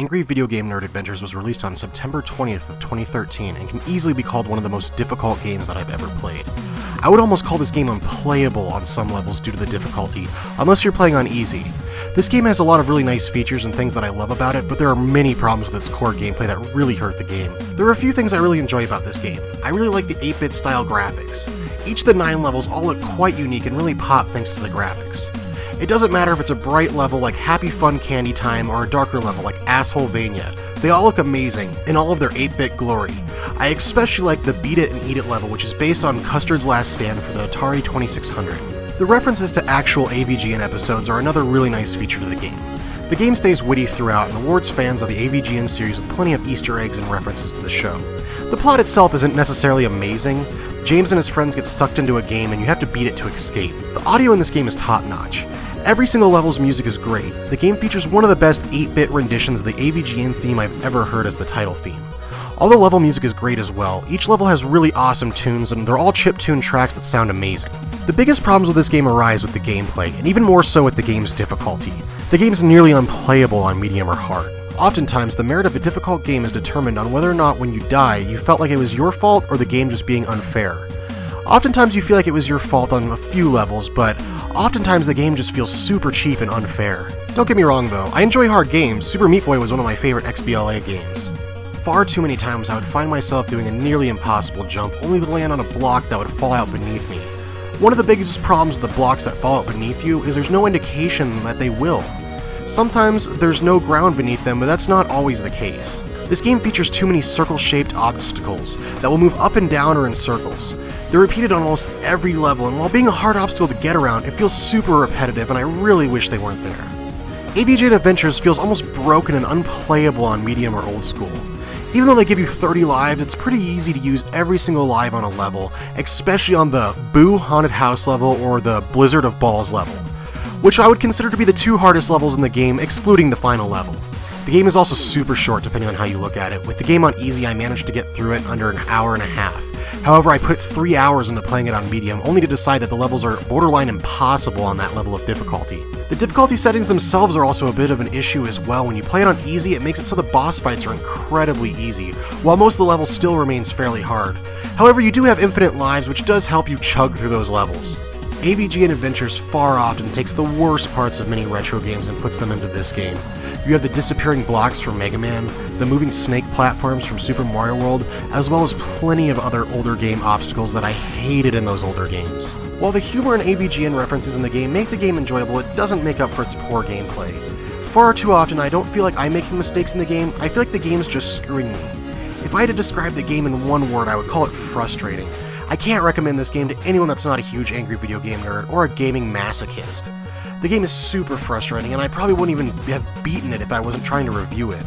Angry Video Game Nerd Adventures was released on September 20th of 2013 and can easily be called one of the most difficult games that I've ever played. I would almost call this game unplayable on some levels due to the difficulty, unless you're playing on easy. This game has a lot of really nice features and things that I love about it, but there are many problems with its core gameplay that really hurt the game. There are a few things I really enjoy about this game. I really like the 8-bit style graphics. Each of the 9 levels all look quite unique and really pop thanks to the graphics. It doesn't matter if it's a bright level like Happy Fun Candy Time or a darker level like Assholevania, they all look amazing in all of their 8-bit glory. I especially like the Beat It and Eat It level, which is based on Custard's Last Stand for the Atari 2600. The references to actual AVGN episodes are another really nice feature to the game. The game stays witty throughout and rewards fans of the AVGN series with plenty of Easter eggs and references to the show. The plot itself isn't necessarily amazing. James and his friends get sucked into a game and you have to beat it to escape. The audio in this game is top-notch. Every single level's music is great. The game features one of the best 8-bit renditions of the AVGN theme I've ever heard as the title theme. All the level music is great as well. Each level has really awesome tunes and they're all chiptune tracks that sound amazing. The biggest problems with this game arise with the gameplay, and even more so with the game's difficulty. The game is nearly unplayable on medium or hard. Oftentimes, the merit of a difficult game is determined on whether or not when you die, you felt like it was your fault or the game just being unfair. Oftentimes you feel like it was your fault on a few levels, but oftentimes the game just feels super cheap and unfair. Don't get me wrong though, I enjoy hard games. Super Meat Boy was one of my favorite XBLA games. Far too many times I would find myself doing a nearly impossible jump only to land on a block that would fall out beneath me. One of the biggest problems with the blocks that fall out beneath you is there's no indication that they will. Sometimes there's no ground beneath them, but that's not always the case. This game features too many circle-shaped obstacles that will move up and down or in circles. They're repeated on almost every level, and while being a hard obstacle to get around, it feels super repetitive, and I really wish they weren't there. AVGN Adventures feels almost broken and unplayable on medium or old school. Even though they give you 30 lives, it's pretty easy to use every single life on a level, especially on the Boo Haunted House level or the Blizzard of Balls level, which I would consider to be the 2 hardest levels in the game, excluding the final level. The game is also super short depending on how you look at it. With the game on easy, I managed to get through it under an hour and a half. However, I put 3 hours into playing it on medium, only to decide that the levels are borderline impossible on that level of difficulty. The difficulty settings themselves are also a bit of an issue as well. When you play it on easy, it makes it so the boss fights are incredibly easy, while most of the level still remains fairly hard. However, you do have infinite lives, which does help you chug through those levels. AVGN Adventures far often takes the worst parts of many retro games and puts them into this game. You have the disappearing blocks from Mega Man, the moving snake platforms from Super Mario World, as well as plenty of other older game obstacles that I hated in those older games. While the humor and AVGN references in the game make the game enjoyable, it doesn't make up for its poor gameplay. Far too often I don't feel like I'm making mistakes in the game, I feel like the game's just screwing me. If I had to describe the game in one word, I would call it frustrating. I can't recommend this game to anyone that's not a huge Angry Video Game Nerd or a gaming masochist. The game is super frustrating, and I probably wouldn't even have beaten it if I wasn't trying to review it.